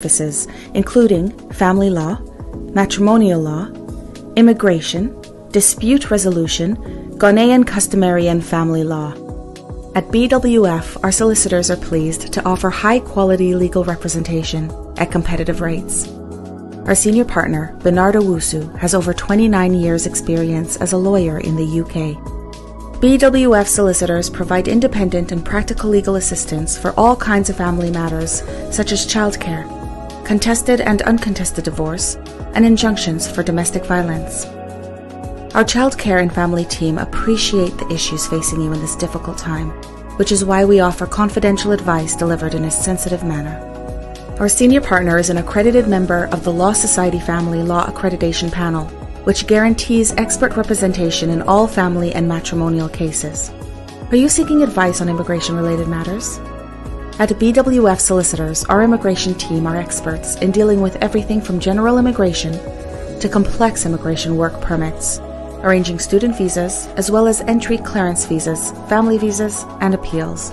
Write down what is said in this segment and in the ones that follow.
services, including family law, matrimonial law, immigration, dispute resolution, Ghanaian customary and family law. At BWF, our solicitors are pleased to offer high-quality legal representation at competitive rates. Our senior partner, Bernardo Wusu, has over 29 years' experience as a lawyer in the UK. BWF solicitors provide independent and practical legal assistance for all kinds of family matters, such as childcare, contested and uncontested divorce, and injunctions for domestic violence. Our childcare and family team appreciate the issues facing you in this difficult time, which is why we offer confidential advice delivered in a sensitive manner. Our senior partner is an accredited member of the Law Society Family Law Accreditation Panel, which guarantees expert representation in all family and matrimonial cases. Are you seeking advice on immigration-related matters? At BWF Solicitors, our immigration team are experts in dealing with everything from general immigration to complex immigration work permits, arranging student visas, as well as entry clearance visas, family visas, and appeals.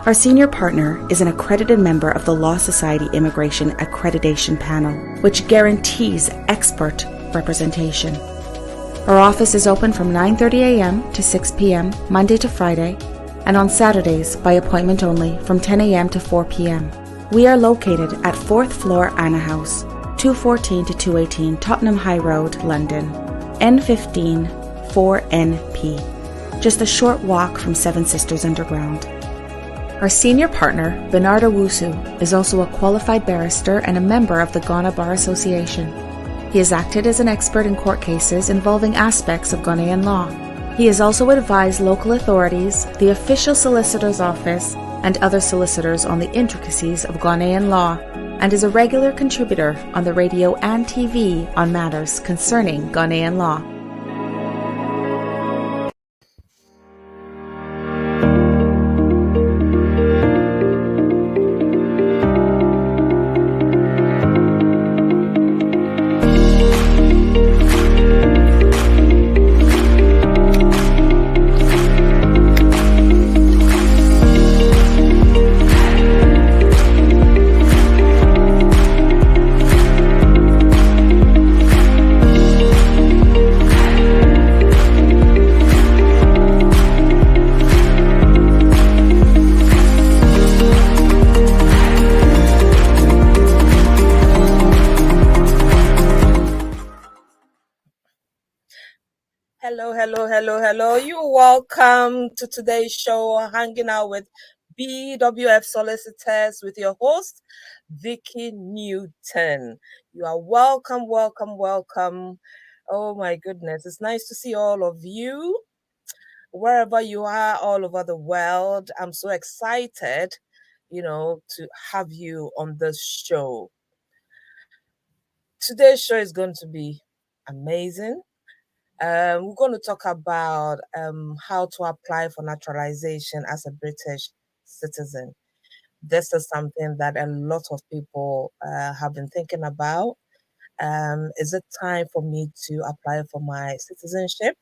Our senior partner is an accredited member of the Law Society Immigration Accreditation Panel, which guarantees expert representation. Our office is open from 9:30 a.m. to 6 p.m. Monday to Friday, and on Saturdays by appointment only from 10 a.m. to 4 p.m. We are located at 4th floor Anna House, 214 to 218 Tottenham High Road, London, N15 4NP, just a short walk from Seven Sisters Underground. Our senior partner, Bernardo Wusu, is also a qualified barrister and a member of the Ghana Bar Association. He has acted as an expert in court cases involving aspects of Ghanaian law. He has also advised local authorities, the official solicitor's office, and other solicitors on the intricacies of Ghanaian law, and is a regular contributor on the radio and TV on matters concerning Ghanaian law. Hello. You're welcome to today's show, Hanging Out with BWF Solicitors with your host, Vicky Newton. You are welcome. Oh my goodness, it's nice to see all of you, wherever you are all over the world. I'm so excited, to have you on this show. Today's show is going to be amazing. We're going to talk about how to apply for naturalization as a British citizen. This is something that a lot of people have been thinking about. Is it time for me to apply for my citizenship?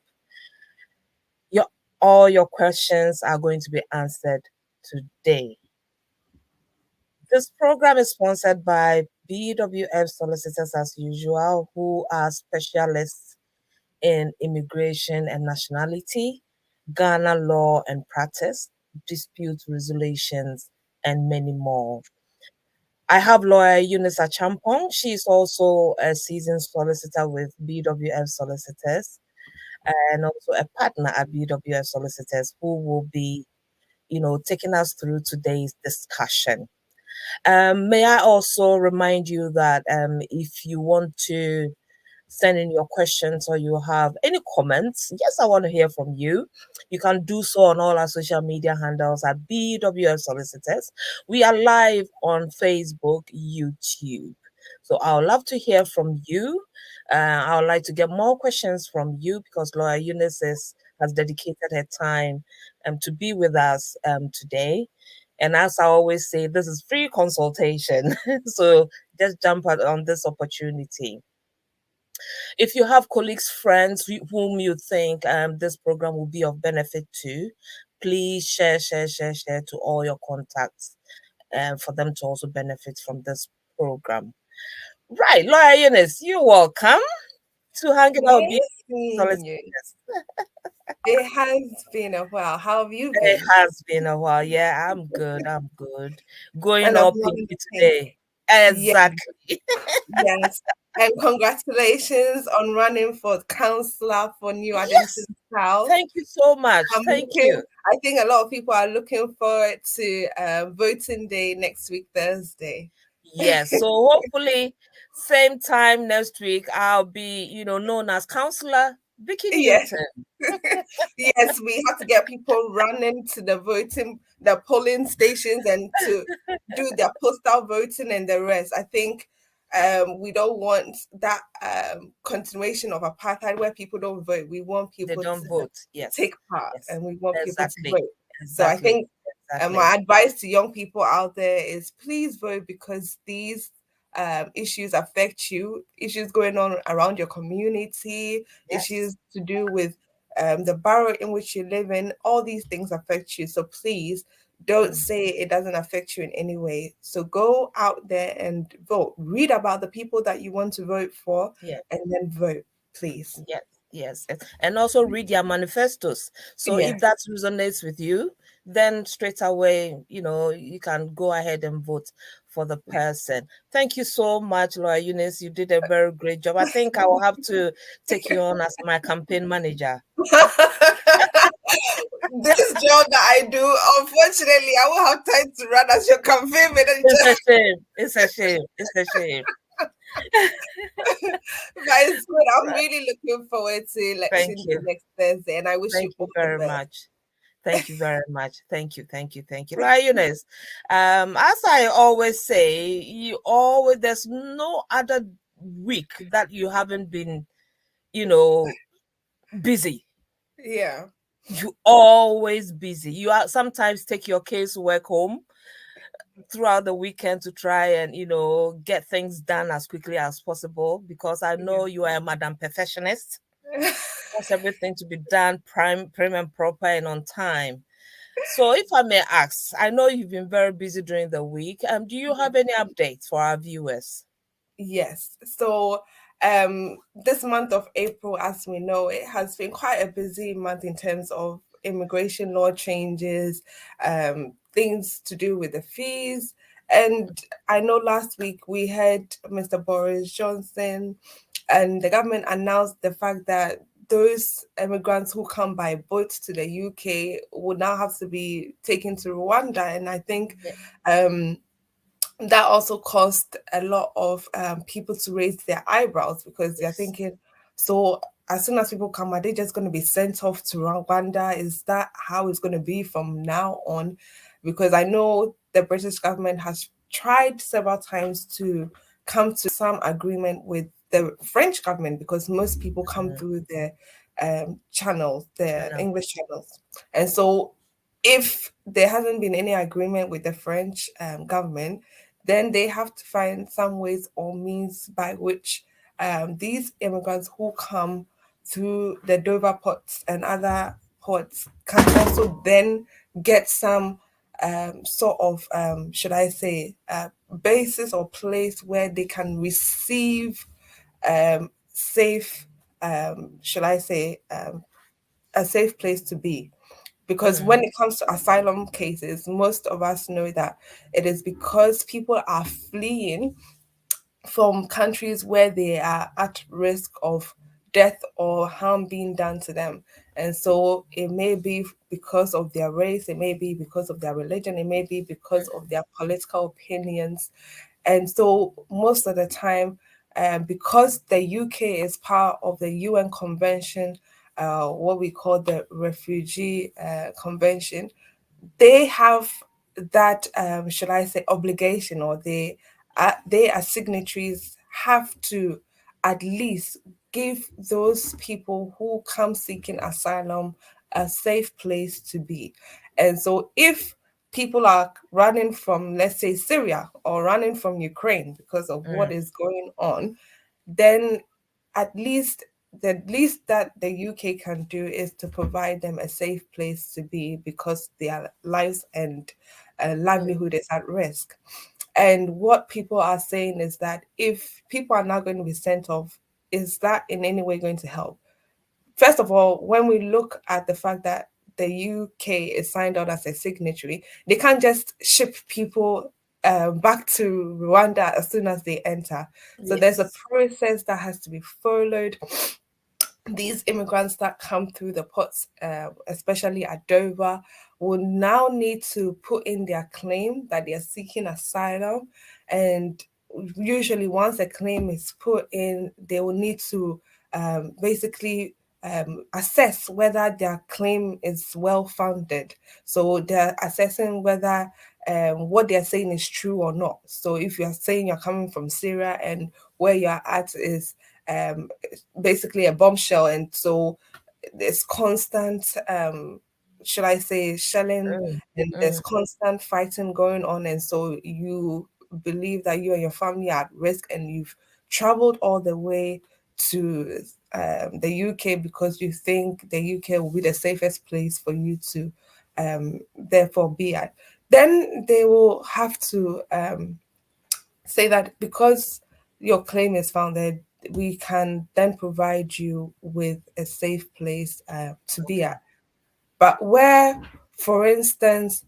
All your questions are going to be answered today. This program is sponsored by BWF Solicitors as usual, who are specialists in immigration and nationality, Ghana law and practice, dispute resolutions, and many more. I have lawyer Eunice Achampong. She's also a seasoned solicitor with BWF Solicitors and also a partner at BWF Solicitors who will be, taking us through today's discussion. May I also remind you that if you want to send in your questions or you have any comments, yes, I want to hear from you. You can do so on all our social media handles at BWF Solicitors. We are live on Facebook, YouTube. So I would love to hear from you. I would like to get more questions from you because Lawyer Eunice has dedicated her time to be with us today. And as I always say, this is free consultation. So just jump on this opportunity. If you have colleagues, friends whom you think this program will be of benefit to, please share to all your contacts for them to also benefit from this program. Right, Lawyer Eunice, you're welcome to hanging out with Nice seeing you. solicitors. It has been a while. How have you It been? has been a while. Yeah, I'm good. I'm good. Going And of up more in than the today. Yeah, Exactly. yes. And congratulations on running for councillor for New Addington Yes. South. Thank you so much. I'm Thank you. looking, I think a lot of people are looking forward to voting day next week, Thursday. Yes. So hopefully, same time next week, I'll be, known as Counselor Vicky Yes. Newton. Yes, we have to get people running to the polling stations and to do their postal voting and the rest. I think we don't want that continuation of apartheid where people don't vote. We want They people don't to vote. Yes. take part Yes. and we want people to Exactly. vote. So I Exactly. think Exactly. my advice to young people out there is please vote because these issues affect you, issues going on around your community, Yes. issues to do with the borough in which you live in, all these things affect you. So please don't Mm. say it doesn't affect you in any way. So go out there and vote. Read about the people that you want to vote for Yeah. and then vote, please. Yes, yes, yes. And also read their manifestos. So if Yes. that resonates with you, then straight away, you can go ahead and vote for the person. Thank you so much, Laura Eunice. You did a very great job. I think I will have to take you on as my campaign manager. This job that I do, unfortunately, I won't have time to run as your campaign manager. It's a shame. It's a shame. It's a shame. But it's good. I'm really looking forward to Thank election day you. next Thursday, and I wish you Thank you all the very best. much. Thank you very much. Thank you. Thank you. Thank you. Lioness, as I always say, there's no other week that you haven't been, you know, busy. Yeah. You always busy. You are sometimes take your casework home throughout the weekend to try and, get things done as quickly as possible because I Yeah. know you are a madam perfectionist. Wants everything to be done prim and proper and on time. So, if I may ask, I know you've been very busy during the week. Do you have any updates for our viewers? Yes. So, this month of April, as we know, it has been quite a busy month in terms of immigration law changes, things to do with the fees. And I know last week we had Mr. Boris Johnson and the government announced the fact that those immigrants who come by boat to the UK would now have to be taken to Rwanda. And I think Yeah. um, that also caused a lot of people to raise their eyebrows because they're Yes. thinking, so as soon as people come, are they just going to be sent off to Rwanda? Is that how it's going to be from now on? Because I know the British government has tried several times to come to some agreement with the French government because most people come Mhm. through the channels, the Channel. English channels. And so if there hasn't been any agreement with the French government, then they have to find some ways or means by which these immigrants who come through the Dover ports and other ports can also then get some sort of, should I say, basis or place where they can receive safe, should I say, a safe place to be. Because when Mm. it comes to asylum cases, most of us know that it is because people are fleeing from countries where they are at risk of death or harm being done to them. And so it may be because of their race, it may be because of their religion, it may be because of their political opinions. And so most of the time, because the UK is part of the UN Convention, what we call the Refugee Convention, they have that should I say obligation, or they as signatories have to at least give those people who come seeking asylum a safe place to be. And so if people are running from, let's say, Syria or running from Ukraine because of what Mm. is going on, then at least the least that the UK can do is to provide them a safe place to be because their lives and Mm. livelihood is at risk. And what people are saying is that if people are not going to be sent off, is that in any way going to help? First of all, when we look at the fact that the UK is signed out as a signatory, they can't just ship people back to Rwanda as soon as they enter. So there's a Yes. process that has to be followed. These immigrants that come through the ports, especially at Dover, will now need to put in their claim that they are seeking asylum. And usually, once a claim is put in, they will need to basically assess whether their claim is well founded. So they're assessing whether what they're saying is true or not. So if you're saying you're coming from Syria and where you're at is um, basically a bombshell, and so there's constant should I say shelling, Mm, and there's mm, constant fighting going on, and so you believe that you and your family are at risk, and you've traveled all the way to the UK because you think the UK will be the safest place for you to therefore be at. Then they will have to say that because your claim is founded, we can then provide you with a safe place to be okay. at. But where, for instance,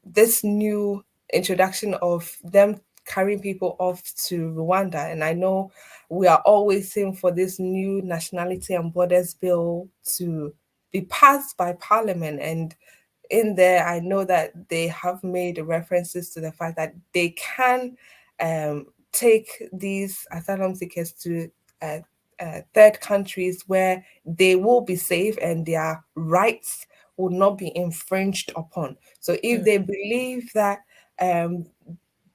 this new introduction of them carrying people off to Rwanda, and I know we are all waiting for this new nationality and borders bill to be passed by Parliament, and in there, I know that they have made references to the fact that they can take these asylum seekers to uh, third countries where they will be safe and their rights will not be infringed upon. So if Mm, they believe that um,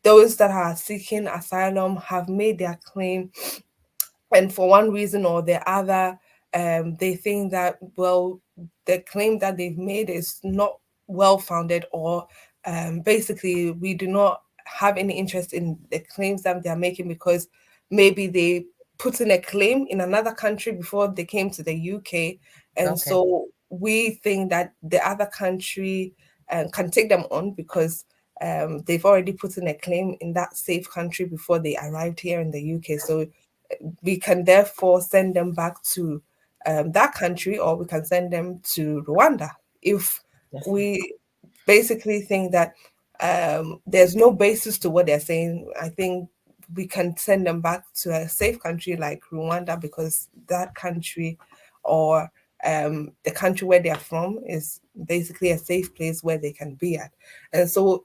those that are seeking asylum have made their claim, and for one reason or the other, they think that, well, the claim that they've made is not well founded, or basically we do not have any interest in the claims that they're making because maybe they put in a claim in another country before they came to the UK, and okay. so we think that the other country can take them on because they've already put in a claim in that safe country before they arrived here in the UK. So we can therefore send them back to that country, or we can send them to Rwanda if Definitely. we basically think that there's no basis to what they're saying. I think we can send them back to a safe country like Rwanda because that country, or the country where they're from, is basically a safe place where they can be at. And so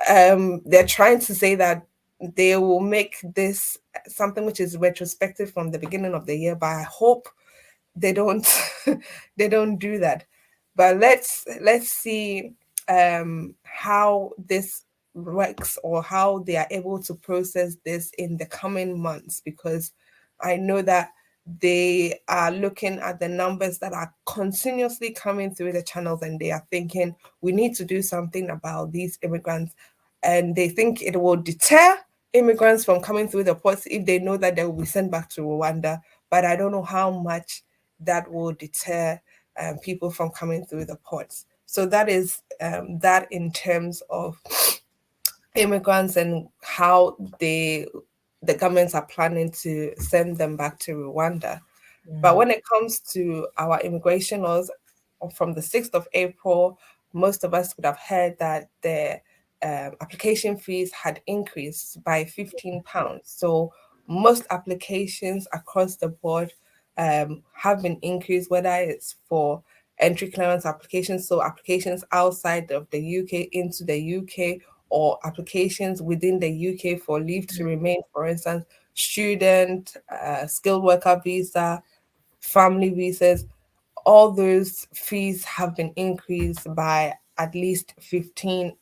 they're trying to say that they will make this something which is retrospective from the beginning of the year, but I hope they don't they don't do that. But let's see how this works, or how they are able to process this in the coming months, because I know that they are looking at the numbers that are continuously coming through the channels, and they are thinking we need to do something about these immigrants, and they think it will deter immigrants from coming through the ports if they know that they will be sent back to Rwanda. But I don't know how much that will deter people from coming through the ports. So that is that in terms of immigrants and how the governments are planning to send them back to Rwanda. But Mm, when it comes to our immigration laws, from the 6th of April, most of us would have heard that the application fees had increased by £15. So most applications across the board have been increased, whether it's for entry clearance applications, so applications outside of the UK into the UK, or applications within the UK for leave to remain, for instance, student, skilled worker visa, family visas. All those fees have been increased by at least £15.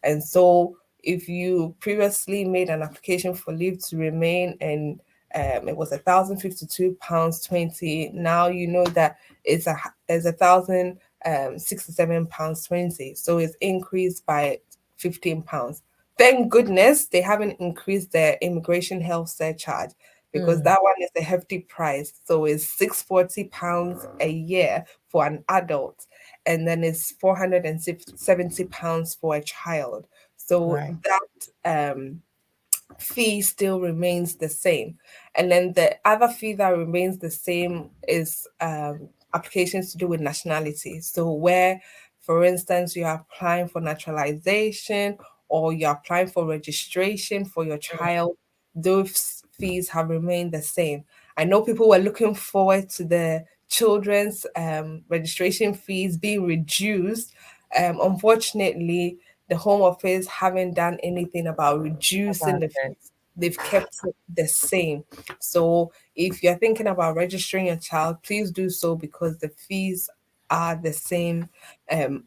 And so if you previously made an application for leave to remain and it was £1,052.20, now you know that it's £1,067.20. So it's increased by £15. Thank goodness they haven't increased their immigration health surcharge, because mm, that one is a hefty price. So it's £640 a year for an adult, and then it's £470 for a child. So Right. that fee still remains the same. And then the other fee that remains the same is applications to do with nationality. So, where, for instance, you're applying for naturalization or you're applying for registration for your child, those fees have remained the same. I know people were looking forward to the children's registration fees being reduced. Unfortunately, the Home Office haven't done anything about reducing About the it. fees. They've kept it the same. So if you're thinking about registering your child, please do so because the fees are the same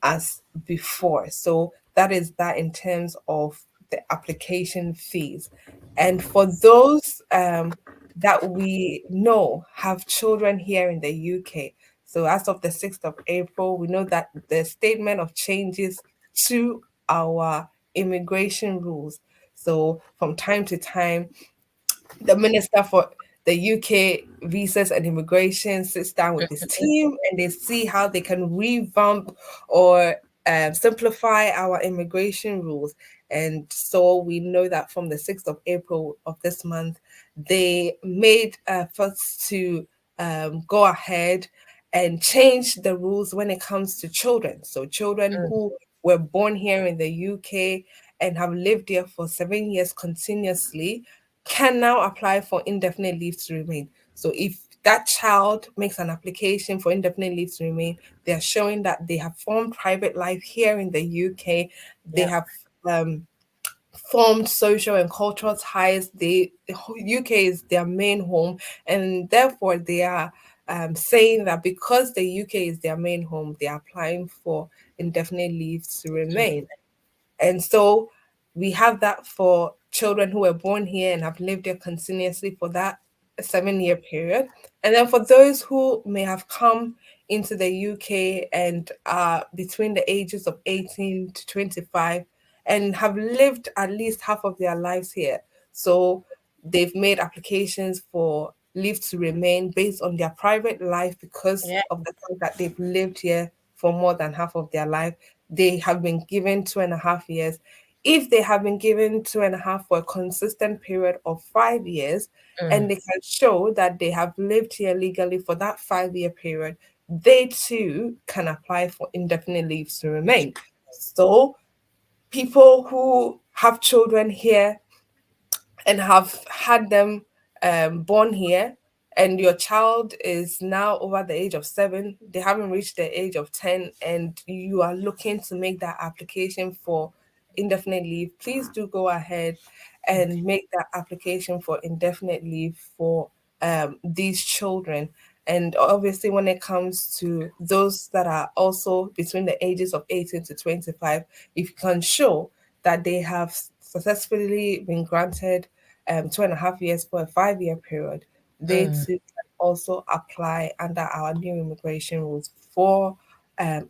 as before. So that is that in terms of the application fees. And for those that we know have children here in the UK, so as of the 6th of April, we know that the statement of changes to our immigration rules. So from time to time, the minister for the UK visas and immigration sits down with his team and they see how they can revamp or simplify our immigration rules. And so we know that from the 6th of April of this month, they made efforts to go ahead and change the rules when it comes to children. So children who were born here in the UK and have lived here for 7 years continuously can now apply for indefinite leave to remain. So if that child makes an application for indefinite leave to remain, they are showing that they have formed private life here in the UK. They Yeah. have formed social and cultural ties. The whole UK is their main home, and therefore they are saying that because the UK is their main home, they are applying for indefinite leave to remain. And so we have that for children who were born here and have lived here continuously for that 7 year period. And then for those who may have come into the UK and are between the ages of 18 to 25 and have lived at least half of their lives here. So they've made applications for leave to remain based on their private life because Yeah. of the fact that they've lived here for more than half of their life. They have been given 2.5 years. If they have been given 2.5 for a consistent period of 5 years, and they can show that they have lived here legally for that 5 year period, they too can apply for indefinite leave to remain. So people who have children here and have had them born here, and your child is now over the age of 7, they haven't reached the age of 10, and you are looking to make that application for indefinite leave, please do go ahead and make that application for indefinite leave for these children. And obviously, when it comes to those that are also between the ages of 18 to 25, if you can show that they have successfully been granted 2.5 years for a 5 year period, they too can also apply under our new immigration rules for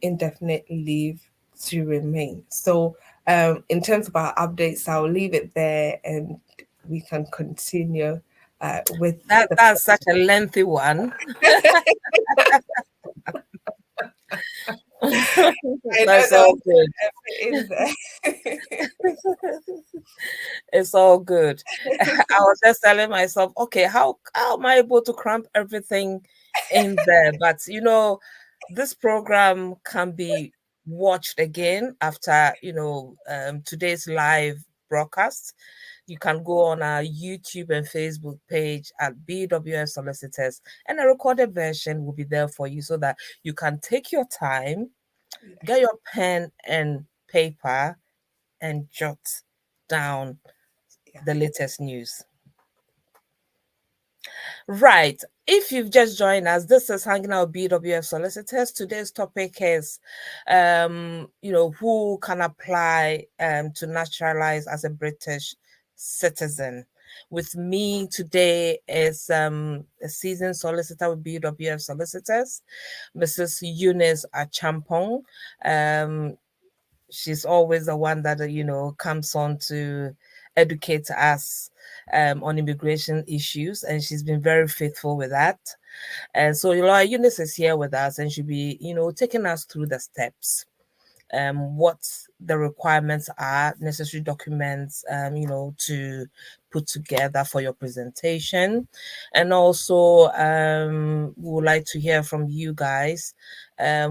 indefinite leave to remain. So, in terms of our updates, I'll leave it there and we can continue with the. That's such a lengthy one. I know That's there all was good. in there. It's all good. I was just telling myself, okay, how am I able to cramp everything in there? But this program can be watched again after today's live broadcast. You can go on our YouTube and Facebook page at BWF Solicitors, and a recorded version will be there for you so that you can take your time, get your pen and paper, and jot down the latest news. Right. If you've just joined us, this is Hanging Out BWF Solicitors. Today's topic is, who can apply to naturalize as a British citizen. With me today is a seasoned solicitor with BWF Solicitors, Mrs. Eunice Achampong. She's always the one that comes on to educate us on immigration issues, and she's been very faithful with that. And so Eunice is here with us, and she'll be taking us through the steps. what the requirements are, necessary documents, to put together for your presentation. And also, we would like to hear from you guys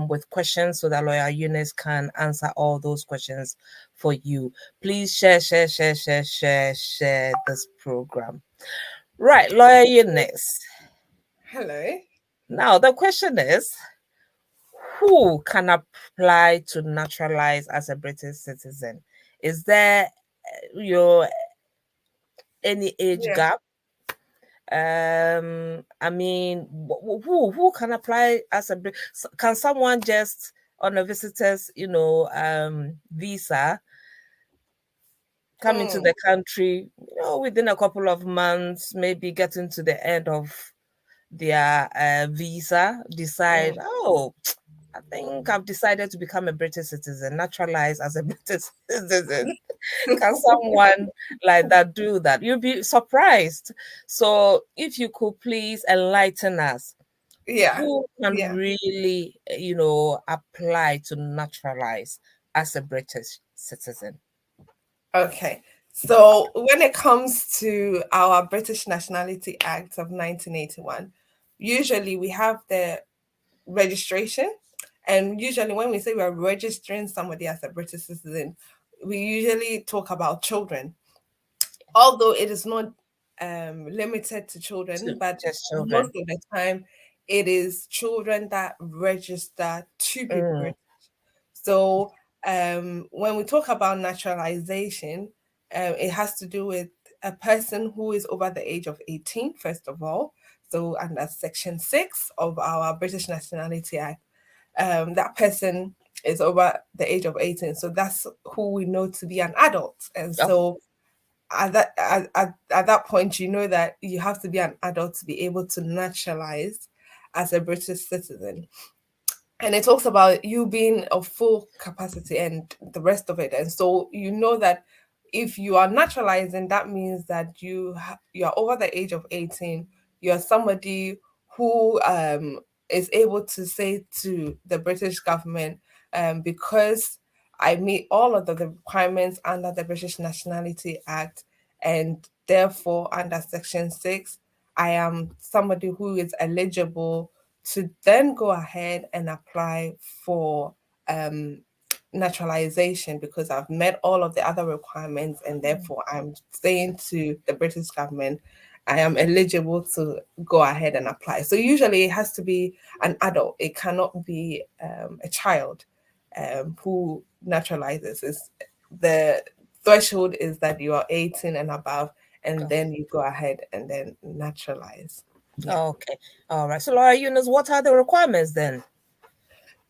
with questions so that Lawyer Eunice can answer all those questions for you. Please share this program. Right, Lawyer Eunice. Hello. Now, the question is, who can apply to naturalize as a British citizen? Is there your any age Yeah. gap? I mean, who can apply as a can someone just on a visitor's visa come into Mm, the country, within a couple of months, maybe getting to the end of their visa, decide, mm. oh, I think I've decided to become a British citizen, naturalize as a British citizen. Can someone like that do that? You'll be surprised. So, if you could please enlighten us, Yeah. who can Yeah. really, apply to naturalize as a British citizen? Okay. So when it comes to our British Nationality Act of 1981, usually we have the registration. And usually when we say we're registering somebody as a British citizen, we usually talk about children, although it is not limited to children, but Just most children. of the time it is children that register to be Mm, British. So when we talk about naturalization, it has to do with a person who is over the age of 18, first of all. So under Section 6 of our British Nationality Act, that person is over the age of 18. So that's who we know to be an adult. And oh, so at that point, you know that you have to be an adult to be able to naturalize as a British citizen. And it talks about you being of full capacity and the rest of it. And so you know that if you are naturalizing, that means that you are over the age of 18. You're somebody who is able to say to the British government, because I meet all of the requirements under the British Nationality Act, and therefore under Section 6, I am somebody who is eligible to then go ahead and apply for um, naturalization because I've met all of the other requirements, and therefore I'm saying to the British government, I am eligible to go ahead and apply. So usually it has to be an adult, it cannot be a child who naturalizes. The threshold is that you are 18 and above, and oh, then you go ahead and then naturalize. Yeah. okay. All right. So, Laura Eunice, what are the requirements then?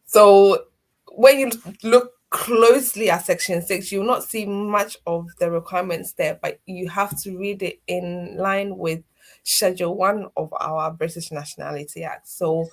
So when you look closely at Section 6, you will not see much of the requirements there, but you have to read it in line with Schedule 1 of our British Nationality Act. So,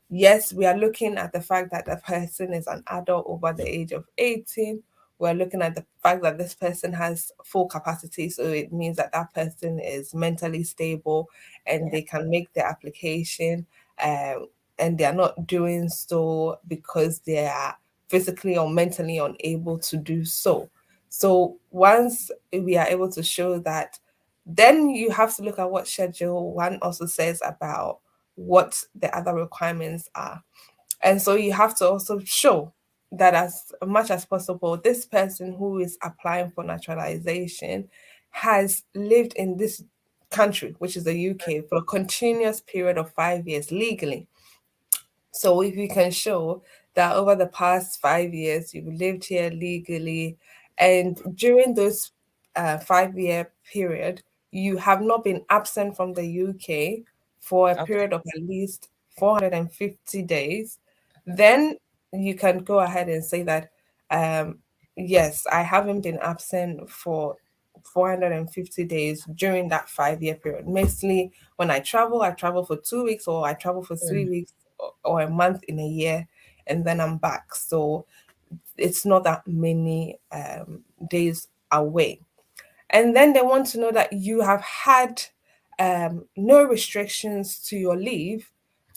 yes, we are looking at the fact that the person is an adult over the age of 18. We're looking at the fact that this person has full capacity. So, it means that that person is mentally stable and Yeah. they can make the application. Um, and they are not doing so because they are physically or mentally unable to do so. So once we are able to show that, then you have to look at what Schedule 1 also says about what the other requirements are. And so you have to also show that as much as possible, this person who is applying for naturalization has lived in this country, which is the UK, for a continuous period of 5 years legally. So if you can show that over the past 5 years you've lived here legally, and during those 5 year period you have not been absent from the UK for a Okay. period of at least 450 days, then you can go ahead and say that, um, yes, I haven't been absent for 450 days during that 5 year period. Mostly when I travel for 2 weeks or I travel for three Mm, weeks or a month in a year, and then I'm back. So it's not that many days away. And then they want to know that you have had no restrictions to your leave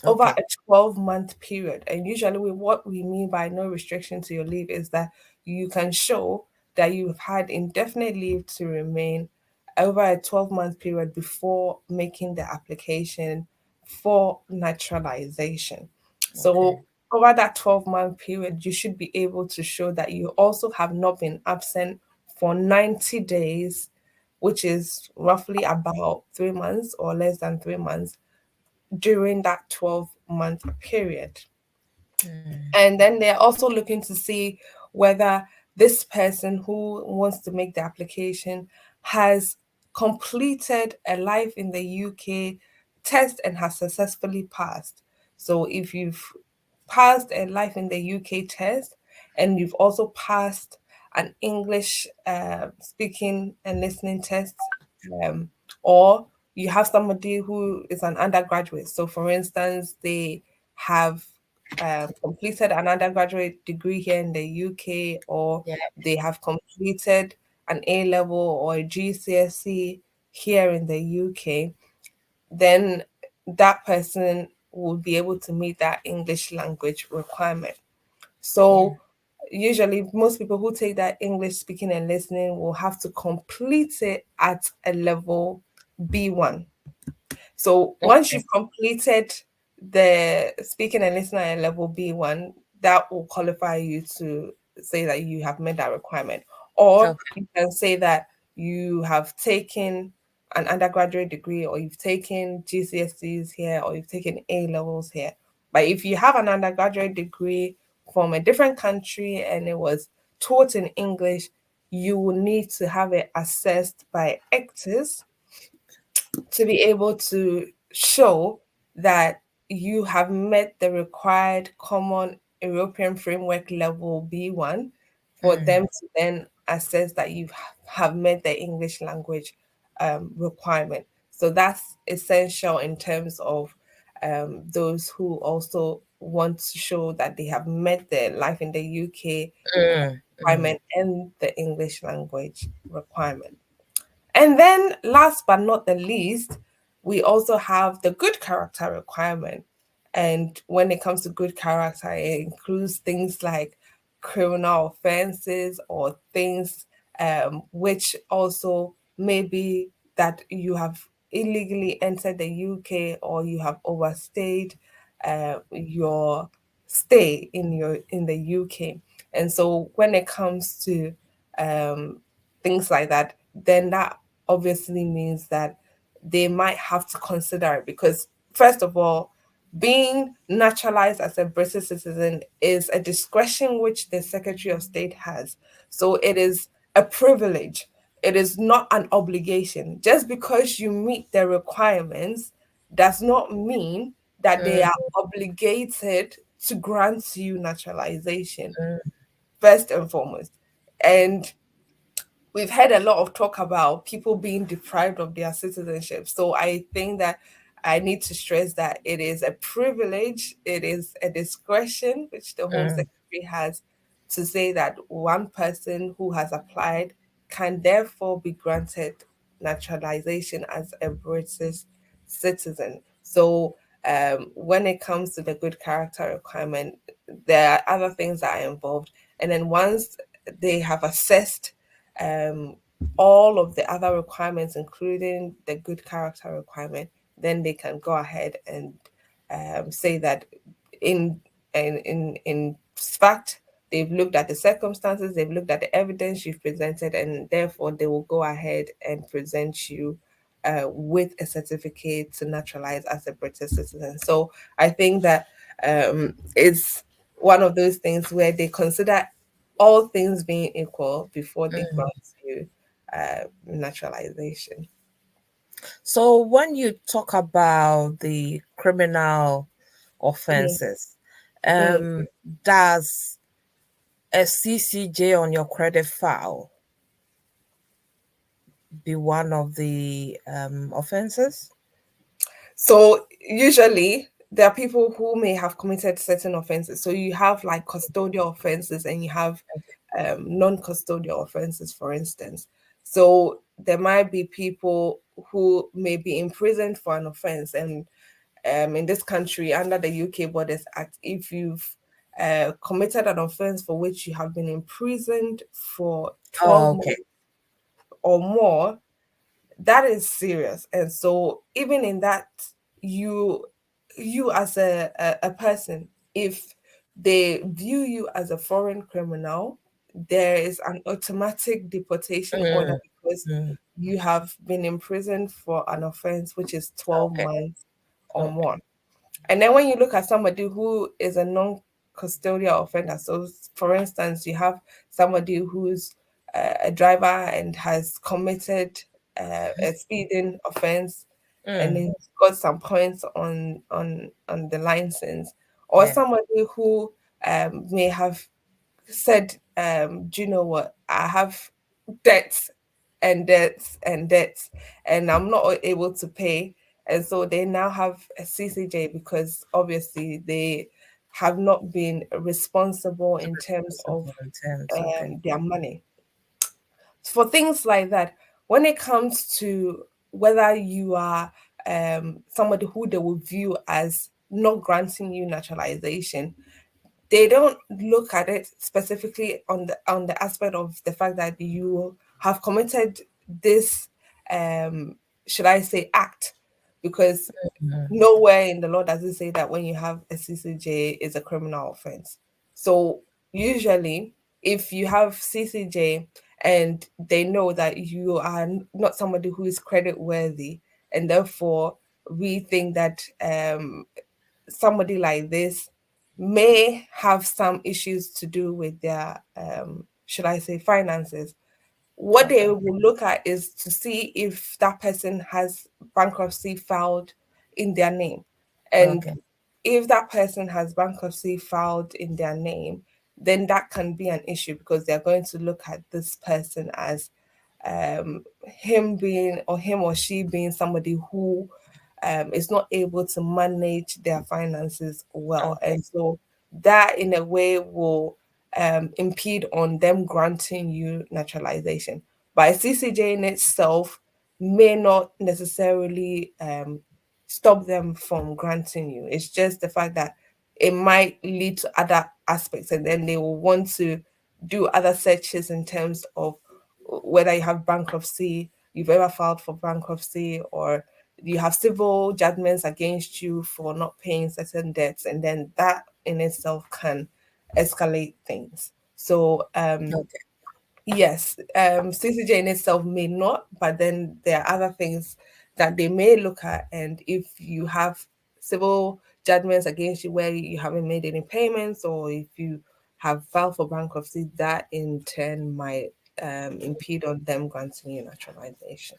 over Okay. a 12-month period. And usually, what we mean by no restriction to your leave is that you can show that you've had indefinite leave to remain over a 12-month period before making the application for naturalization. Okay. So, over that 12-month period, you should be able to show that you also have not been absent for 90 days, which is roughly about 3 months or less than 3 months during that 12-month period. Mm. And then they're also looking to see whether this person who wants to make the application has completed a life in the UK test and has successfully passed. So if you've passed a life in the UK test and you've also passed an English speaking and listening test, um, or you have somebody who is an undergraduate. So, for instance, they have completed an undergraduate degree here in the UK, or Yeah. they have completed an A level or a GCSE here in the UK, then that person will be able to meet that English language requirement. Yeah. So, usually, most people who take that English speaking and listening will have to complete it at a level B1. So once Okay. you've completed the speaking and listening at level B1, that will qualify you to say that you have met that requirement. Or Okay. you can say that you have taken an undergraduate degree, or you've taken GCSEs here, or you've taken A levels here. But if you have an undergraduate degree from a different country and it was taught in English, you will need to have it assessed by ECTS to be able to show that you have met the required common European framework level B1 for Mm. them to then assess that you have met the English language requirement. So that's essential in terms of those who also want to show that they have met the life in the UK Mm. Mm. requirement and the English language requirement. And then, last but not the least, we also have the good character requirement. And when it comes to good character, it includes things like criminal offenses or things which also maybe that you have illegally entered the UK or you have overstayed your stay in the UK. And so when it comes to um, things like that, then that obviously means that they might have to consider it because, first of all, being naturalized as a British citizen is a discretion which the Secretary of State has. So it is a privilege. It is not an obligation. Just because you meet the requirements does not mean that they Mm. are obligated to grant you naturalization, Mm. first and foremost. And we've heard a lot of talk about people being deprived of their citizenship. So I think that I need to stress that it is a privilege, it is a discretion which the Home Mm. Secretary has to say that one person who has applied can therefore be granted naturalization as a British citizen. So when it comes to the good character requirement, there are other things that are involved. And then once they have assessed um, all of the other requirements, including the good character requirement, then they can go ahead and say that in in fact they've looked at the circumstances, they've looked at the evidence you've presented, and therefore they will go ahead and present you with a certificate to naturalize as a British citizen. So I think that it's one of those things where they consider all things being equal before they Mm. grant you naturalization. So when you talk about the criminal Mm, offenses, mm. does a CCJ on your credit file be one of the offenses? So usually there are people who may have committed certain offenses. So you have like custodial offenses and you have non-custodial offenses, for instance. So there might be people who may be imprisoned for an offense, and in this country under the UK Borders Act, if you've committed an offense for which you have been imprisoned for 12 Oh, okay. months or more, that is serious. And so even in that, you you as a person, if they view you as a foreign criminal, there is an automatic deportation order Mm, because mm, you have been imprisoned for an offense which is 12 okay. months or Okay. more. And then when you look at somebody who is a non-custodial offender, so for instance, you have somebody who's a driver and has committed a speeding offense, and Mm, he's got some points on the license, or yeah. somebody who may have said, "Do you know what? I have debts and debts and debts, and I'm not able to pay." And so they now have a CCJ because obviously they have not been responsible in terms of Responsible in terms. Okay. their money. For things like that, when it comes to whether you are somebody who they will view as not granting you naturalization, they don't look at it specifically on the aspect of the fact that you have committed this should I say act, because Mm, nowhere in the law does it say that when you have a CCJ is a criminal offense. So usually if you have CCJ and they know that you are not somebody who is credit worthy, and therefore we think that somebody like this may have some issues to do with their should I say finances, what they okay. will look at is to see if that person has bankruptcy filed in their name. And Okay. if that person has bankruptcy filed in their name, then that can be an issue because they're going to look at this person as him or she being somebody who is not able to manage their finances well. Okay. And so that, in a way, will impede on them granting you naturalization. But CCJ in itself may not necessarily stop them from granting you. It's just the fact that it might lead to other aspects, and then they will want to do other searches in terms of whether you have bankruptcy, you've ever filed for bankruptcy, or you have civil judgments against you for not paying certain debts, and then that in itself can escalate things. So Okay. yes, CCJ in itself may not, but then there are other things that they may look at. And if you have civil judgments against you where you haven't made any payments, or if you have filed for bankruptcy, that in turn might impede on them granting you naturalization.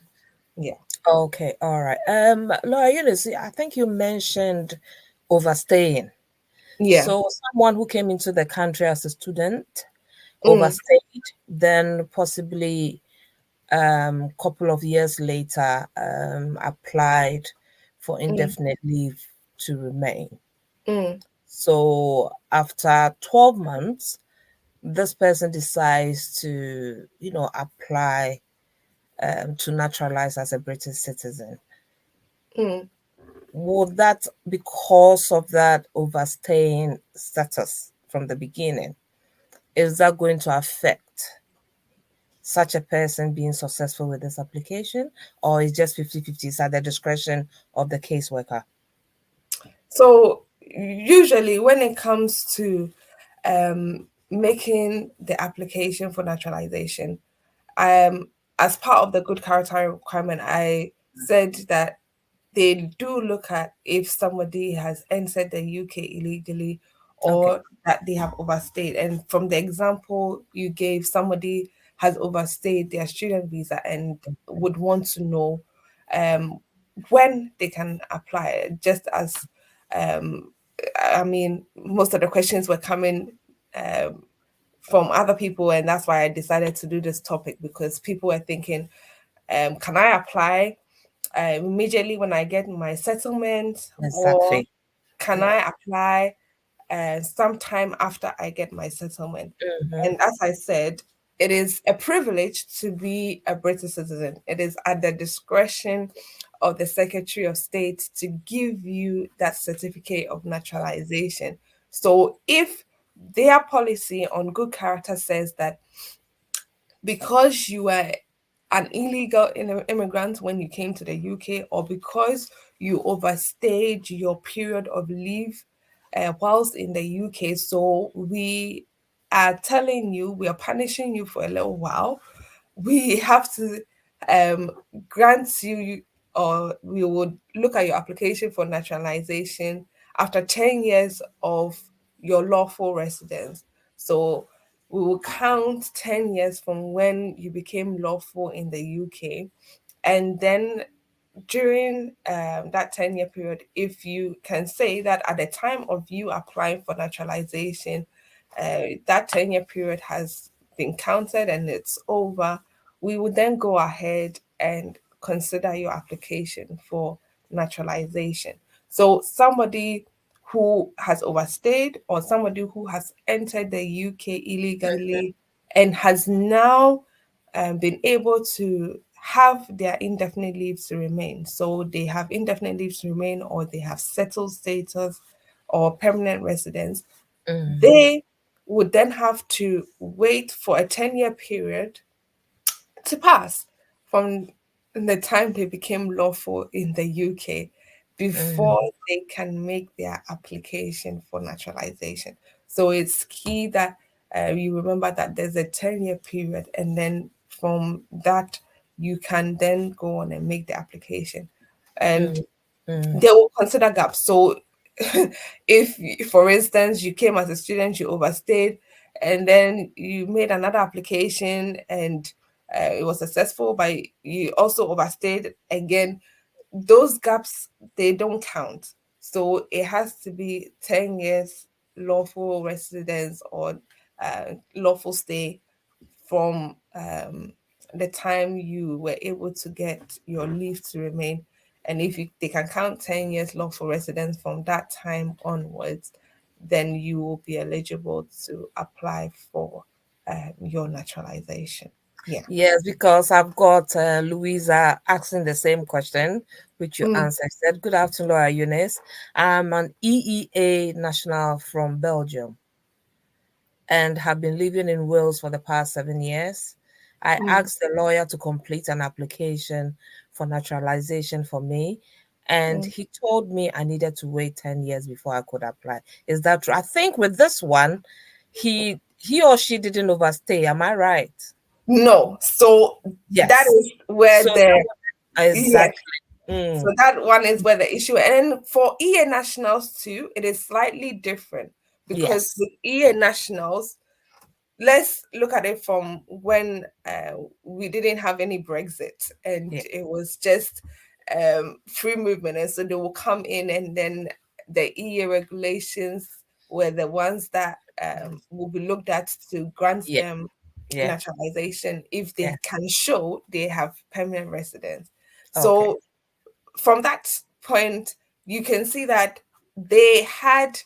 Yeah. Okay. All right. Laura, see, I think you mentioned overstaying. Yeah. So someone who came into the country as a student Mm, overstayed, then possibly couple of years later applied for mm, indefinite leave to remain. mm, So after 12 months, this person decides to, apply to naturalize as a British citizen. mm. Would that, because of that overstaying status from the beginning, is that going to affect such a person being successful with this application, or is just 50-50? Is at the discretion of the caseworker? So usually when it comes to making the application for naturalization, as part of the good character requirement, I said that they do look at if somebody has entered the UK illegally Okay. or that they have overstayed. And from the example you gave, somebody has overstayed their student visa and would want to know um, when they can apply, just as um, I mean, most of the questions were coming um, from other people, and that's why I decided to do this topic because people were thinking, can I apply immediately when I get my settlement, or Exactly. can Yeah. I apply sometime after I get my settlement? Mm-hmm. And as I said, it is a privilege to be a British citizen. It is at the discretion of the Secretary of State to give you that certificate of naturalization. So if their policy on good character says that because you were an illegal immigrant when you came to the UK, or because you overstayed your period of leave whilst in the UK, so we are telling you, we are punishing you for a little while. We have to um, grant you, or we would look at your application for naturalization after 10 years of your lawful residence. So we will count 10 years from when you became lawful in the UK. And then during that 10-year period, if you can say that at the time of you applying for naturalization, that 10-year period has been counted and it's over, we would then go ahead and consider your application for naturalization. So somebody who has overstayed, or somebody who has entered the UK illegally and has now been able to have their indefinite leave to remain. So they have indefinite leave to remain, or they have settled status or permanent residence. Mm, They would then have to wait for a 10-year period to pass from the time they became lawful in the UK before mm, they can make their application for naturalization. So it's key that you remember that there's a 10-year period, and then from that, you can then go on and make the application. And mm, mm, they will consider gaps. So, if, for instance, you came as a student, you overstayed, and then you made another application and it was successful, but you also overstayed again, those gaps, they don't count. So it has to be 10 years lawful residence, or lawful stay from the time you were able to get your leave to remain. And if they can count 10 years lawful residence from that time onwards, then you will be eligible to apply for your naturalization. Yeah. yes, because I've got Louisa asking the same question, which you Mm, answered. Said, "Good afternoon, Laura Eunice. I'm an EEA national from Belgium and have been living in Wales for the past 7 years. I mm, asked the lawyer to complete an application for naturalization for me, and mm. he told me I needed to wait 10 years before I could apply. Is that true? I think with this one, he or she didn't overstay. Am I right? No. So that Yes. is where So that the, would yeah. exactly. So Mm, that one is where the issue. And for EA nationals too, it is slightly different, because yes. with EA nationals, let's look at it from when we didn't have any Brexit and Yeah. it was just free movement. And so they will come in, and then the EU regulations were the ones that will be looked at to grant Yeah. them Yeah. naturalization if Yeah. they can show they have permanent residence. Okay. So from that point, you can see that they had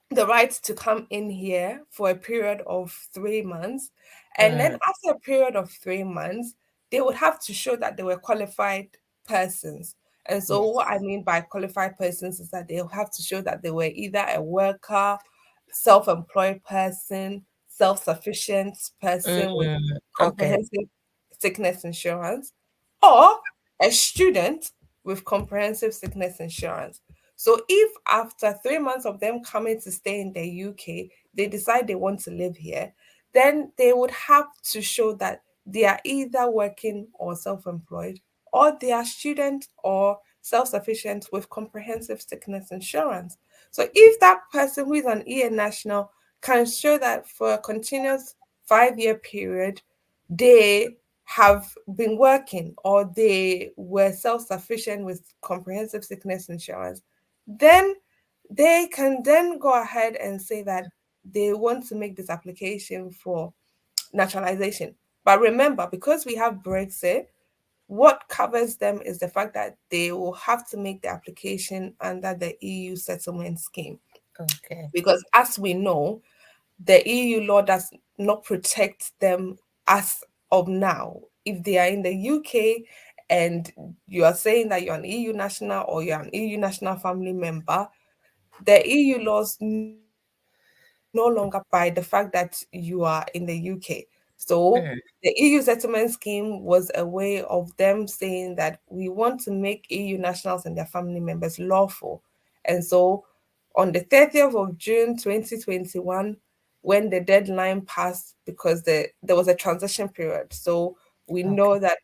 the right to come in here for a period of 3 months. And then Mm, after a period of 3 months, they would have to show that they were qualified persons. And so, what I yes. mean by qualified persons is that they'll have to show that they were either a worker, self employed person, self sufficient person with Mm, okay. comprehensive sickness insurance, or a student with comprehensive sickness insurance. So if after 3 months of them coming to stay in the UK, they decide they want to live here, then they would have to show that they are either working or self-employed, or they are student or self-sufficient with comprehensive sickness insurance. So if that person who is an EA national can show that for a continuous 5-year period, they have been working, or they were self-sufficient with comprehensive sickness insurance, then they can then go ahead and say that they want to make this application for naturalization. But remember, because we have Brexit, what covers them is the fact that they will have to make the application under the EU settlement scheme. Okay. Because as we know, the EU law does not protect them as of now. If they are in the UK and you are saying that you're an EU national or you're an EU national family member, the EU laws no longer by the fact that you are in the UK. So Mm, the EU settlement scheme was a way of them saying that we want to make EU nationals and their family members lawful. And so on the 30th of June 2021, when the deadline passed, because there was a transition period. So we okay. know that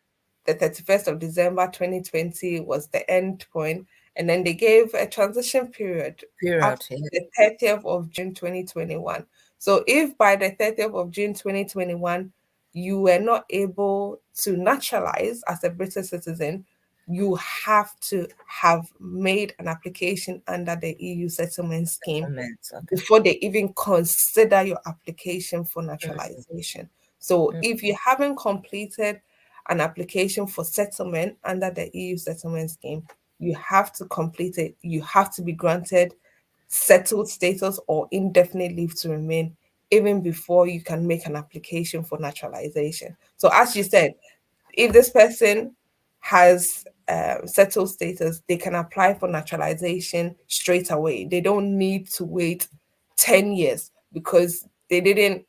the 31st of December 2020 was the end point, and then they gave a transition period up Period. to Yeah. the 30th of June 2021. So if by the 30th of June 2021 you were not able to naturalize as a British citizen, you have to have made an application under the EU settlement scheme Settlement. Okay. before they even consider your application for Mm, naturalization. So mm, if you haven't completed an application for settlement under the EU settlement scheme, you have to complete it. You have to be granted settled status or indefinite leave to remain even before you can make an application for naturalization. So, as you said, if this person has settled status, they can apply for naturalization straight away. They don't need to wait 10 years because they didn't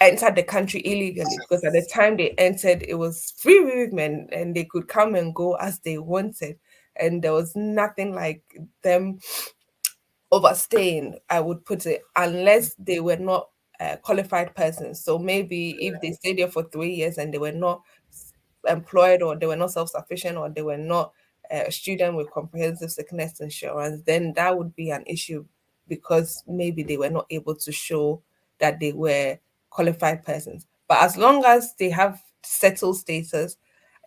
enter the country illegally. Because at the time they entered, it was free movement and they could come and go as they wanted. And there was nothing like them overstaying, I would put it, unless they were not qualified persons. So maybe if they stayed there for 3 years and they were not employed or they were not self-sufficient or they were not a student with comprehensive sickness insurance, then that would be an issue because maybe they were not able to show that they were qualified persons. But as long as they have settled status,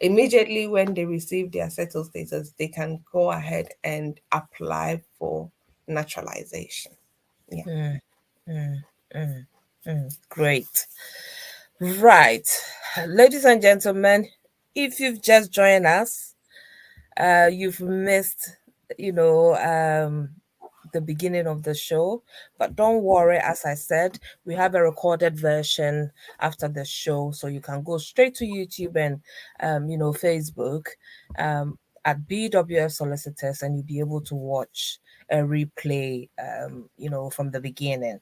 immediately when they receive their settled status, they can go ahead and apply for naturalization. Yeah. mm, mm, mm, Great. Right. Ladies and gentlemen, if you've just joined us, you've missed, you know, the beginning of the show. But don't worry, as I said, we have a recorded version after the show, so you can go straight to YouTube and, Facebook, at BWF Solicitors, and you'll be able to watch a replay, from the beginning.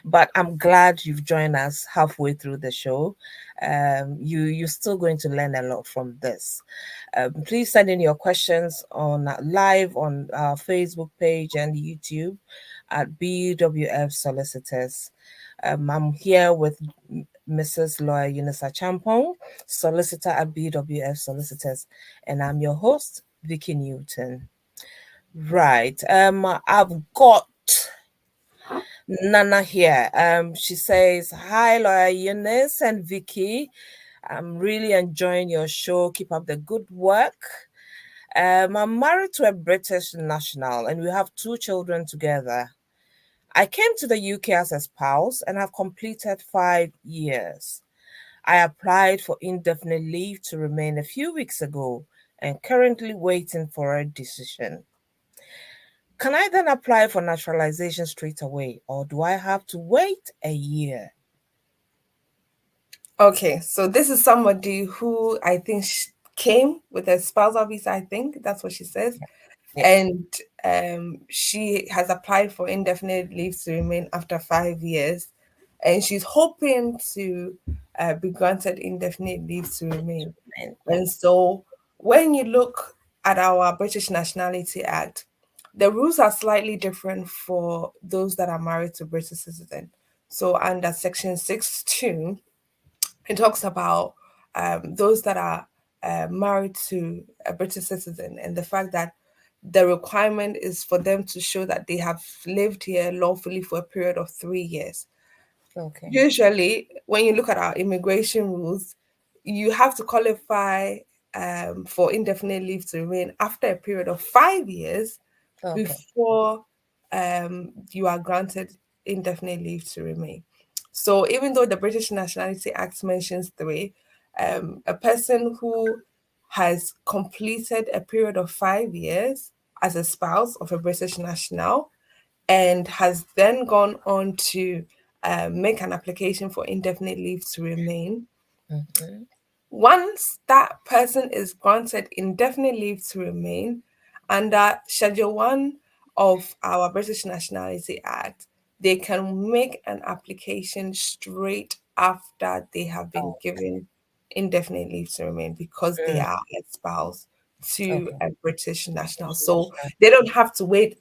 But I'm glad you've joined us halfway through the show. You're still going to learn a lot from this. Please send in your questions on live on our Facebook page and YouTube at BWF Solicitors. I'm here with Mrs. Lawyer Unisa Champong, solicitor at BWF Solicitors, and I'm your host, Vicky Newton. Right. I've got Nana here. She says, "Hi, Lawyer Eunice and Vicky. I'm really enjoying your show. Keep up the good work. I'm married to a British national, and we have two children together. I came to the UK as a spouse and have completed 5 years. I applied for indefinite leave to remain a few weeks ago and currently waiting for a decision. Can I then apply for naturalization straight away, or do I have to wait a year?" Okay, so this is somebody who I think came with a spousal visa. I think that's what she says, Yeah. and she has applied for indefinite leave to remain after 5 years, and she's hoping to be granted indefinite leave to remain. And And so when you look at our British Nationality Act, the rules are slightly different for those that are married to British citizens. So under Section 6(2), it talks about those that are married to a British citizen and the fact that the requirement is for them to show that they have lived here lawfully for a period of 3 years. okay. Usually, when you look at our immigration rules, you have to qualify for indefinite leave to remain after a period of 5 years Okay. before you are granted indefinite leave to remain. So, even though the British Nationality Act mentions three, a person who has completed a period of 5 years as a spouse of a British national and has then gone on to make an application for indefinite leave to remain, Mhm. Once that person is granted indefinite leave to remain under Schedule 1 of our British Nationality Act, they can make an application straight after they have been Oh, given indefinite leave to remain because they mm, are a spouse to okay. a British national. So International. they don't have to wait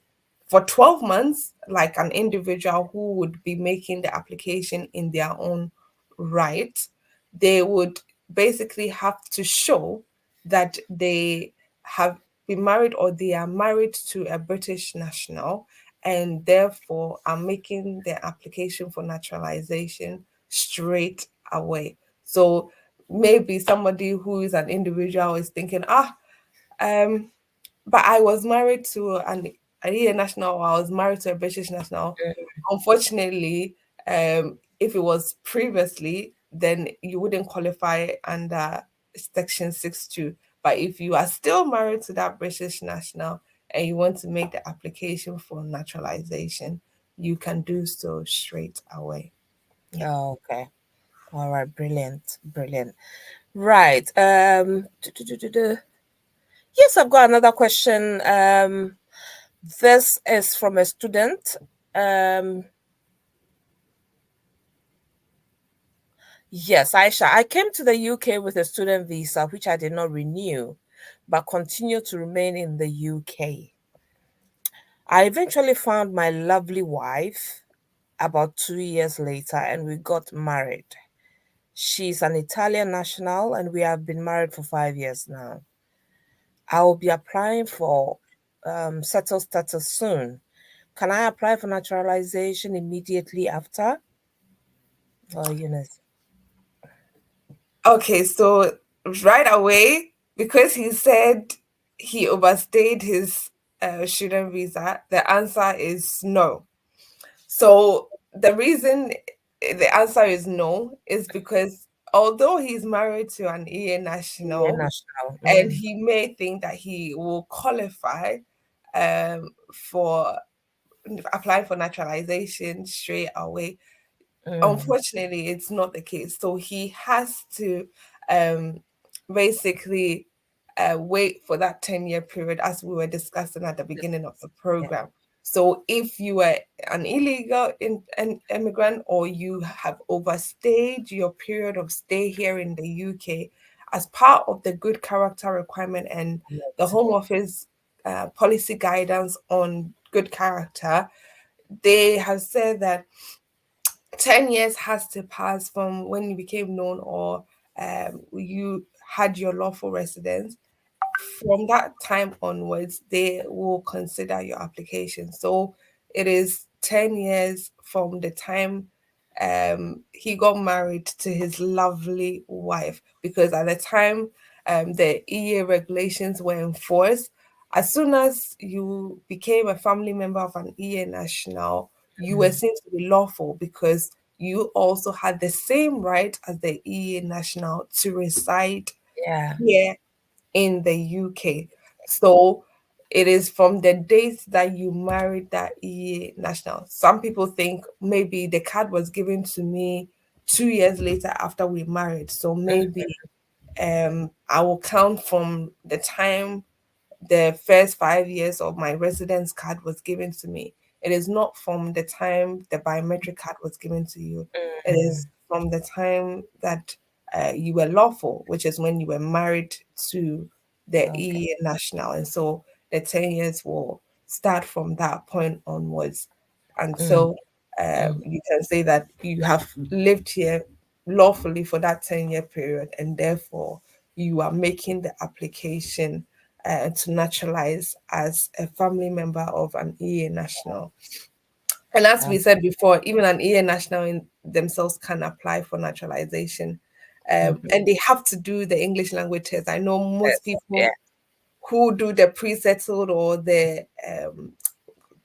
for 12 months like an individual who would be making the application in their own right. They would basically have to show that they have been married or they are married to a British national and therefore are making their application for naturalization straight away. So maybe somebody who is an individual is thinking, um, but I was married to an EU national, or I was married to a British national. Mm, Unfortunately, if it was previously, then you wouldn't qualify under Section 6(2). But if you are still married to that British national and you want to make the application for naturalization, you can do so straight away. Yeah. oh, okay. All right. Brilliant. Brilliant. Right. Yes, I've got another question. This is from a student. Um, yes, Aisha. I came to the UK with a student visa, which I did not renew, but continue to remain in the UK. I eventually found my lovely wife about 2 years later, and we got married. She's an Italian national, and we have been married for 5 years now. I will be applying for settled status soon. Can I apply for naturalization immediately after? Oh, Eunice. Okay, so right away, because he said he overstayed his student visa, the answer is no. So the reason the answer is no is because although he's married to an EA Yeah, national, national. and Mm, he may think that he will qualify for applying for naturalization straight away, mm, unfortunately it's not the case, so he has to um basically wait for that 10-year period as we were discussing at the beginning of the yeah, program. So if you were an illegal an immigrant or you have overstayed your period of stay here in the UK, as part of the good character requirement and the yes, Home Office policy guidance on good character, they have said that 10 years has to pass from when you became known or you had your lawful residence. From that time onwards, they will consider your application. So it is 10 years from the time he got married to his lovely wife, because at the time the EA regulations were enforced. As soon as you became a family member of an EA national, you were mm, seen to be lawful because you also had the same right as the EA national to reside yeah, here in the UK. So it is from the date that you married that EA national. Some people think maybe the card was given to me 2 years later after we married. So mm, maybe I will count from the time the first 5 years of my residence card was given to me. It is not from the time the biometric card was given to you. It is mm, from the time that you were lawful, which is when you were married to the okay. EU national. And so the 10 years will start from that point onwards Mm, until mm, you can say that you have lived here lawfully for that 10-year period, and therefore you are making the application to naturalize as a family member of an EA national. And as we um, said before, even an EA national in themselves can apply for naturalization. mhm. And they have to do the English language test. I know most Yes, yeah, people who do the pre-settled or the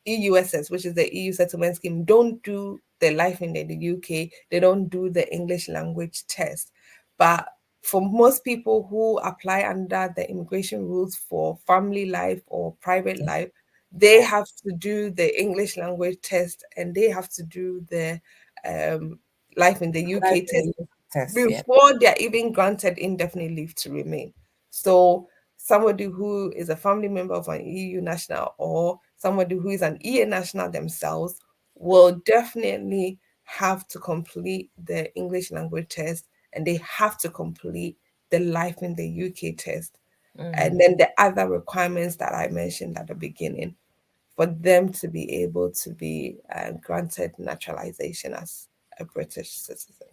EUSS, which is the EU settlement scheme, don't do the life in the UK. They don't do the English language test. But for most people who apply under the immigration rules for family life or private life, they yeah. have to do the English language test and they have to do the um, life in the Life UK in the test UK test, yeah. before they're even granted indefinite leave to remain. So somebody who is a family member of an EU national or somebody who is an EA national themselves will definitely have to complete the English language test, and they have to complete the life in the UK test. And then the other requirements that I mentioned at the beginning for them to be able to be granted naturalization as a British citizen.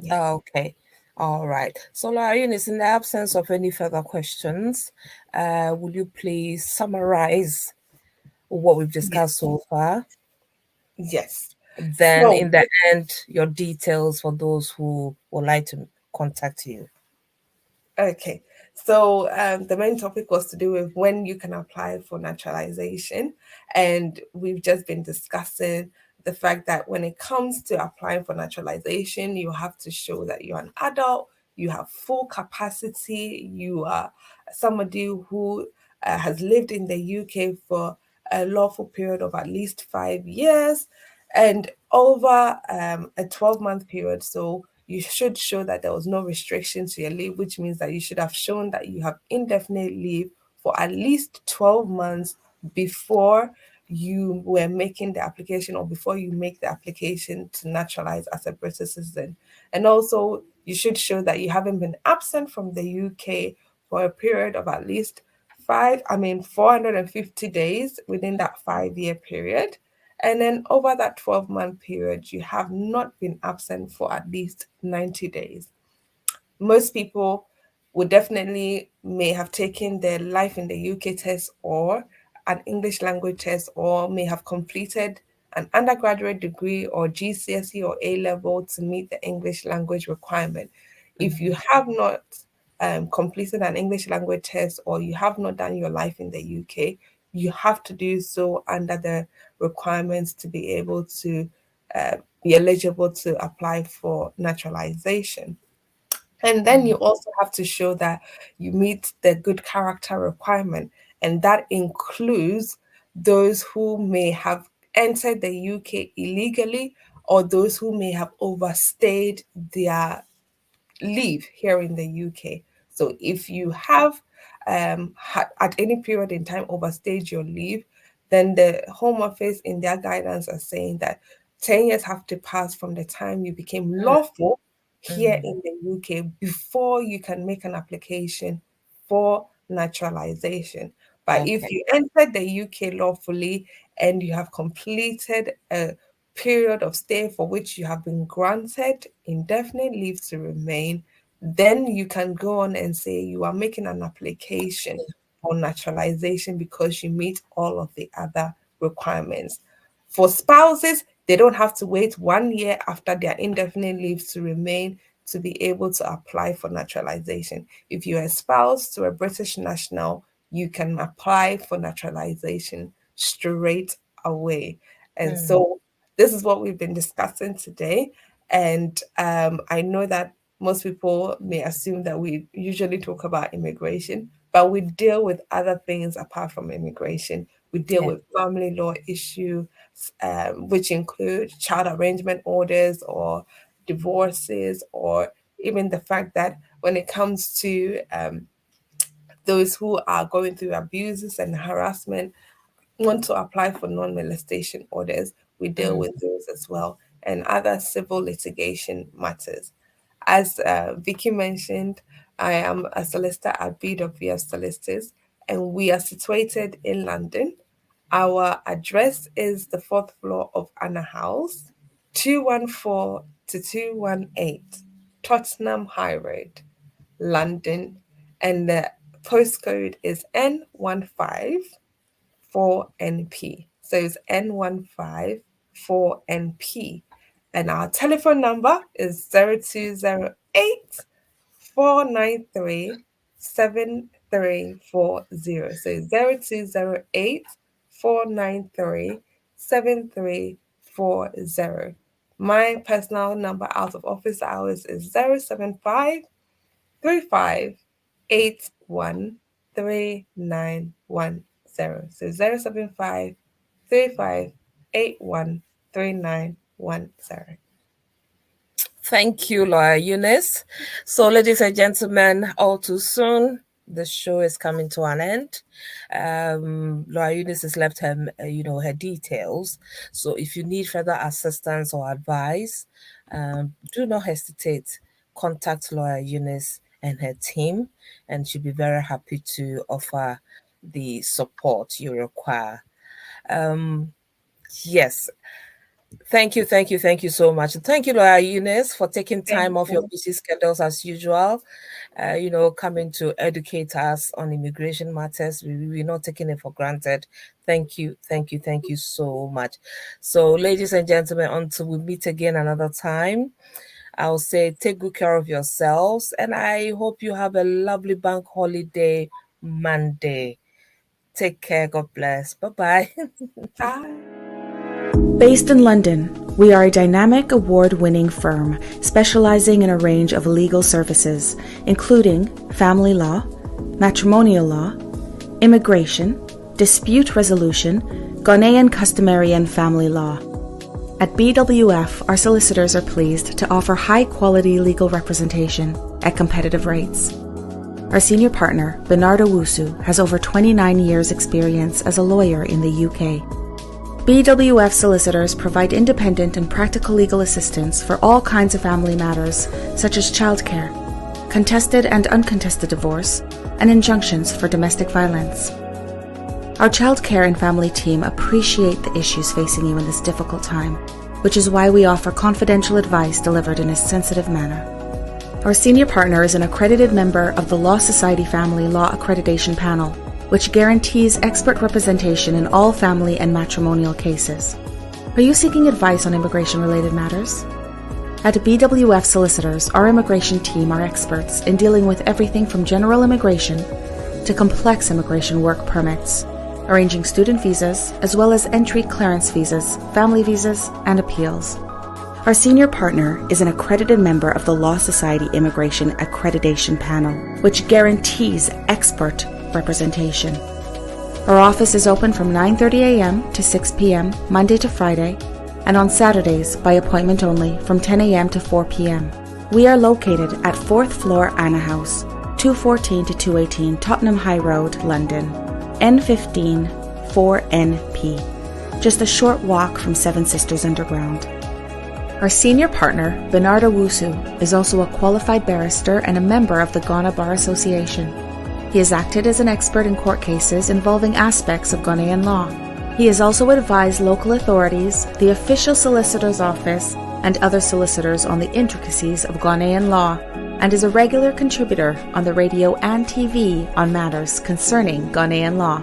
Yeah. Okay. All right. So, Eunice, in the absence of any further questions, will you please summarize what we've discussed Yes. so far? Yes. Then, So, in the end, your details for those who would like to contact you. okay. So the main topic was to do with when you can apply for naturalization. And we've just been discussing the fact that when it comes to applying for naturalization, you have to show that you're an adult, you have full capacity, you are somebody who has lived in the UK for a lawful period of at least 5 years and over a 12-month period. So you should show that there was no restriction to your leave, which means that you should have shown that you have indefinite leave for at least 12 months before you were making the application or before you make the application to naturalize as a British citizen. And also, you should show that you haven't been absent from the UK for a period of at least 450 days within that 5 year period. And then over that 12-month period, you have not been absent for at least 90 days. Most people would definitely may have taken their life in the UK test or an English language test or may have completed an undergraduate degree or GCSE or A level to meet the English language requirement. If you have not completed an English language test or you have not done your life in the UK, you have to do so under the requirements to be able to be eligible to apply for naturalization. And then you also have to show that you meet the good character requirement, and that includes those who may have entered the UK illegally or those who may have overstayed their live here in the UK. So if you have at any period in time overstayed your leave, then the Home Office in their guidance are saying that 10 years have to pass from the time you became lawful here in the UK before you can make an application for naturalization. But if Okay. you entered the UK lawfully and you have completed a period of stay for which you have been granted indefinite leave to remain, then you can go on and say you are making an application for naturalization because you meet all of the other requirements. For spouses, they don't have to wait 1 year after their indefinite leave to remain to be able to apply for naturalization. If you're a spouse to a British national, you can apply for naturalization straight away. And so this is what we've been discussing today. And I know that most people may assume that we usually talk about immigration, but we deal with other things apart from immigration. We deal Yeah. with family law issues, which include child arrangement orders or divorces, or even the fact that when it comes to those who are going through abuses and harassment, want to apply for non-molestation orders, we deal with those as well, and other civil litigation matters. As Vicky mentioned, I am a solicitor at BWF Solicitors, and we are situated in London. Our address is the fourth floor of Anna House, 214 to 218, Tottenham High Road, London, and the postcode is N154NP. So it's N154NP. And our telephone number is 0208 493 7340. So 0208 493 7340. My personal number out of office hours is 075 35813910. So 075 35813910. Thank you, Lawyer Eunice. So, ladies and gentlemen, all too soon, the show is coming to an end. Lawyer Eunice has left her, her details. So, if you need further assistance or advice, do not hesitate. Contact Lawyer Eunice and her team, and she'll be very happy to offer the support you require. Yes. Thank you so much. Thank you, Lawyer Eunice, for taking time off your busy schedules as usual. Coming to educate us on immigration matters. We're not taking it for granted. Thank you so much. So, ladies and gentlemen, until we meet again another time, I'll say take good care of yourselves, and I hope you have a lovely bank holiday Monday. Take care. God bless. Bye-bye. Bye. Based in London, we are a dynamic award-winning firm specializing in a range of legal services, including family law, matrimonial law, immigration, dispute resolution, Ghanaian customary and family law. At BWF, our solicitors are pleased to offer high-quality legal representation at competitive rates. Our senior partner, Bernardo Wusu, has over 29 years' experience as a lawyer in the UK. BWF solicitors provide independent and practical legal assistance for all kinds of family matters, such as childcare, contested and uncontested divorce, and injunctions for domestic violence. Our childcare and family team appreciate the issues facing you in this difficult time, which is why we offer confidential advice delivered in a sensitive manner. Our senior partner is an accredited member of the Law Society Family Law Accreditation Panel, which guarantees expert representation in all family and matrimonial cases. Are you seeking advice on immigration-related matters? At BWF Solicitors, our immigration team are experts in dealing with everything from general immigration to complex immigration work permits, arranging student visas, as well as entry clearance visas, family visas, and appeals. Our senior partner is an accredited member of the Law Society Immigration Accreditation Panel, which guarantees expert representation. Our office is open from 9:30 a.m. to 6 p.m. Monday to Friday, and on Saturdays by appointment only from 10 a.m. to 4 p.m. We are located at 4th floor Anna House, 214 to 218 Tottenham High Road, London, N15 4NP, just a short walk from Seven Sisters Underground. Our senior partner, Bernardo Wusu, is also a qualified barrister and a member of the Ghana Bar Association. He has acted as an expert in court cases involving aspects of Ghanaian law. He has also advised local authorities, the official solicitor's office, and other solicitors on the intricacies of Ghanaian law, and is a regular contributor on the radio and TV on matters concerning Ghanaian law.